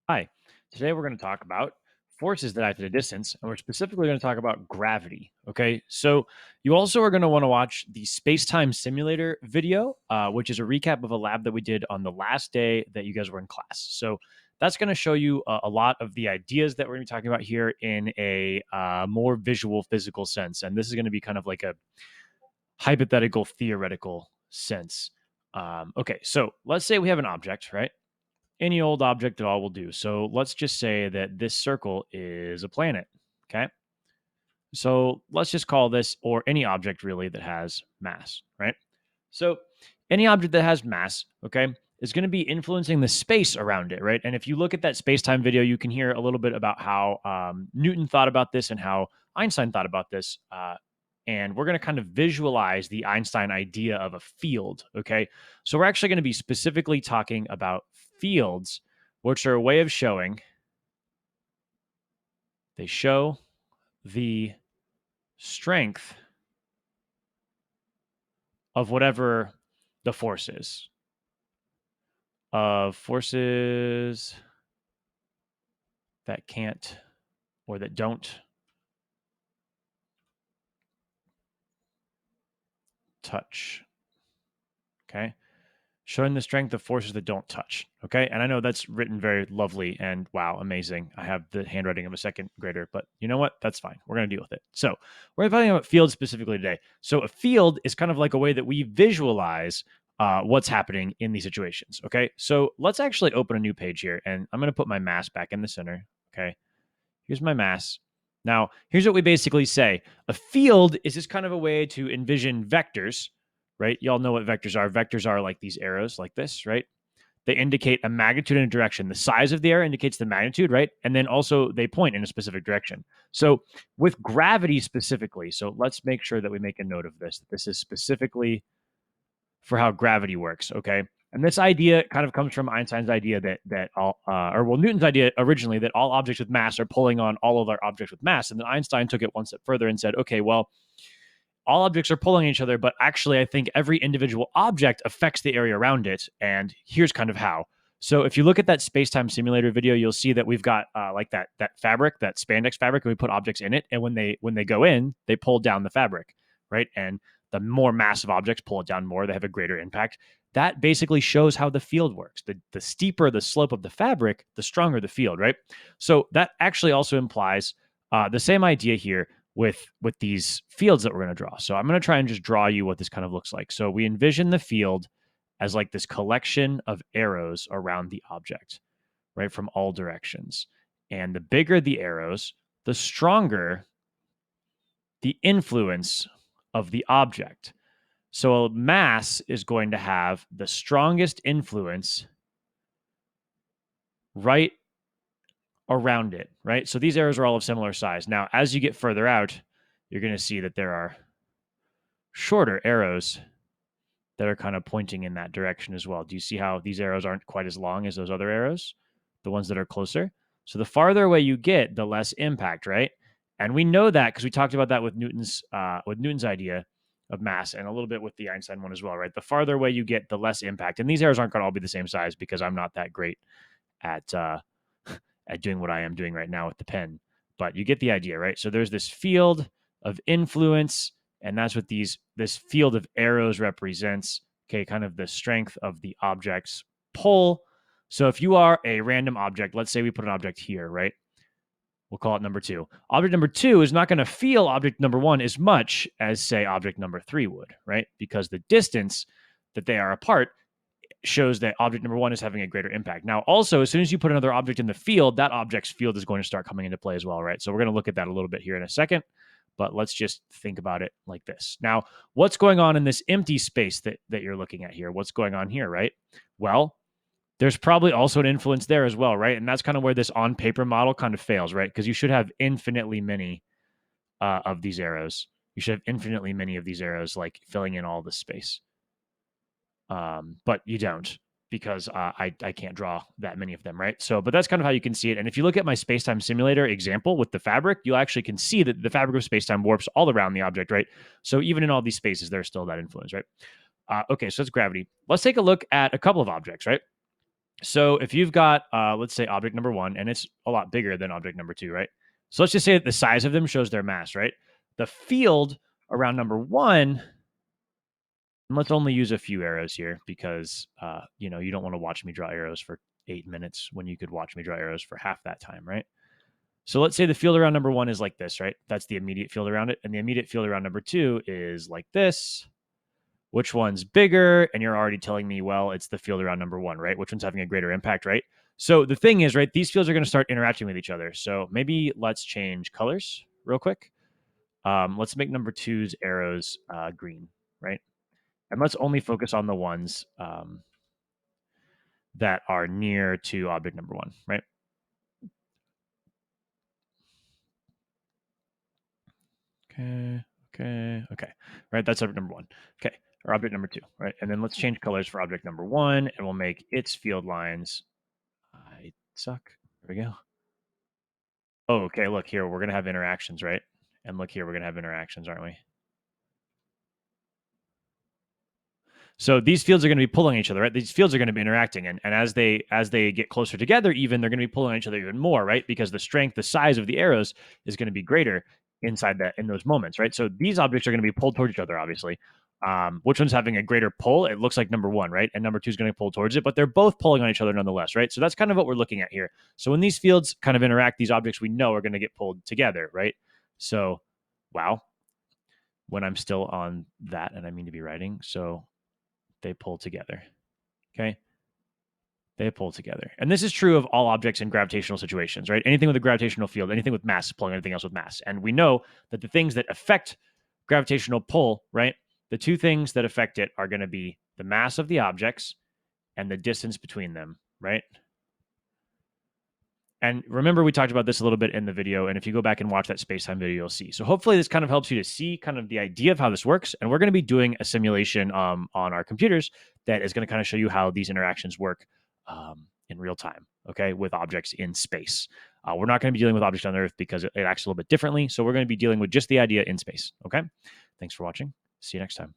Hi. Today we're going to talk about forces that act at a distance, and we're specifically going to talk about gravity. Okay. So you also are going to want to watch the space time simulator video, which is a recap of a lab that we did on the last day that you guys were in class. So that's going to show you a lot of the ideas that we're going to be talking about here in a more visual, physical sense. And this is going to be kind of like a hypothetical, theoretical sense. Okay. So let's say we have an object, right? Any old object at all will do. So let's just say that this circle is a planet. Okay. So let's just call this, or any object really that has mass, right? So any object that has mass, okay, is going to be influencing the space around it, right? And if you look at that space time video, you can hear a little bit about how Newton thought about this and how Einstein thought about this. And we're going to kind of visualize the Einstein idea of a field, okay? So we're actually going to be specifically talking about fields, which are a way of showing, they show the strength of whatever the force is. Of forces that can't or that don't touch. Okay. Showing the strength of forces that don't touch. Okay. And I know that's written very lovely and wow, amazing. I have the handwriting of a second grader, but you know what? That's fine. We're going to deal with it. So we're talking about fields specifically today. So a field is kind of like a way that we visualize what's happening in these situations. Okay. So let's actually open a new page here and I'm going to put my mass back in the center. Okay. Here's my mass. Now, here's what we basically say. A field is just kind of a way to envision vectors, right? Y'all know what vectors are. Vectors are like these arrows like this, right? They indicate a magnitude and a direction. The size of the arrow indicates the magnitude, right? And then also they point in a specific direction. So with gravity specifically, so let's make sure that we make a note of this. This is specifically for how gravity works. Okay. And this idea kind of comes from Einstein's idea that all, Newton's idea originally that all objects with mass are pulling on all of our objects with mass. And then Einstein took it one step further and said, okay, well, all objects are pulling each other, but actually, I think every individual object affects the area around it. And here's kind of how. So if you look at that space-time simulator video, you'll see that we've got like that fabric, that spandex fabric, and we put objects in it. And when they go in, they pull down the fabric, right? And the more massive objects pull it down more, they have a greater impact. That basically shows how the field works. The steeper the slope of the fabric, the stronger the field, right? So that actually also implies the same idea here with these fields that we're going to draw. So I'm going to try and just draw you what this kind of looks like. So we envision the field as like this collection of arrows around the object, right, from all directions. And the bigger the arrows, the stronger the influence of the object. So a mass is going to have the strongest influence right around it, right? So these arrows are all of similar size. Now, as you get further out, you're going to see that there are shorter arrows that are kind of pointing in that direction as well. Do you see how these arrows aren't quite as long as those other arrows, the ones that are closer? So the farther away you get, the less impact, right? And we know that because we talked about that with Newton's idea of mass and a little bit with the Einstein one as well, right? The farther away you get, the less impact. And these arrows aren't going to all be the same size because I'm not that great at at doing what I am doing right now with the pen. But you get the idea, right? So there's this field of influence, and that's what this field of arrows represents. Okay, kind of the strength of the object's pull. So if you are a random object, let's say we put an object here, right? We'll call it number two. Object number two is not going to feel object number one as much as, say, object number three would, right? Because the distance that they are apart shows that object number one is having a greater impact. Now, also, as soon as you put another object in the field, that object's field is going to start coming into play as well, right? So we're going to look at that a little bit here in a second, but let's just think about it like this. Now, what's going on in this empty space that you're looking at here? What's going on here, right? Well, there's probably also an influence there as well, right? And that's kind of where this on paper model kind of fails, right? Because you should have infinitely many of these arrows. You should have infinitely many of these arrows, like filling in all the space. But you don't because I can't draw that many of them, right? So, but that's kind of how you can see it. And if you look at my space-time simulator example with the fabric, you actually can see that the fabric of space-time warps all around the object, right? So even in all these spaces, there's still that influence, right? Okay, so that's gravity. Let's take a look at a couple of objects, right? So if you've got, let's say, object number one, and it's a lot bigger than object number two, right? So let's just say that the size of them shows their mass, right? The field around number one, and let's only use a few arrows here because, you know, you don't want to watch me draw arrows for 8 minutes when you could watch me draw arrows for half that time, right? So let's say the field around number one is like this, right? That's the immediate field around it. And the immediate field around number two is like this. Which one's bigger? And you're already telling me, well, it's the field around number one, right? Which one's having a greater impact, right? So the thing is, right, these fields are going to start interacting with each other. So maybe let's change colors real quick. Let's make number two's arrows green, right? And let's only focus on the ones that are near to object number one, right? Okay. Right, that's object number one. Okay, or object number two, right? And then let's change colors for object number one, and we'll make its field lines. I suck. There we go. Oh, okay. Look here, we're gonna have interactions, right? And look here, we're gonna have interactions, aren't we? So these fields are going to be pulling each other, right? These fields are going to be interacting, and as they get closer together, even they're going to be pulling each other even more, right? Because the strength, the size of the arrows is going to be greater inside that in those moments, right? So these objects are going to be pulled towards each other, obviously. Which one's having a greater pull? It looks like number one, right? And number two is going to pull towards it, but they're both pulling on each other nonetheless, right? So that's kind of what we're looking at here. So when these fields kind of interact, these objects we know are going to get pulled together, right? So, wow. When I'm still on that, and I mean to be writing, so they pull together. Okay. They pull together. And this is true of all objects in gravitational situations, right? Anything with a gravitational field, anything with mass pulling anything else with mass. And we know that the things that affect gravitational pull, right? The two things that affect it are going to be the mass of the objects and the distance between them, right? And remember, we talked about this a little bit in the video. And if you go back and watch that space-time video, you'll see. So hopefully this kind of helps you to see kind of the idea of how this works. And we're going to be doing a simulation on our computers that is going to kind of show you how these interactions work in real time, okay, with objects in space. We're not going to be dealing with objects on Earth because it acts a little bit differently. So we're going to be dealing with just the idea in space, okay? Thanks for watching. See you next time.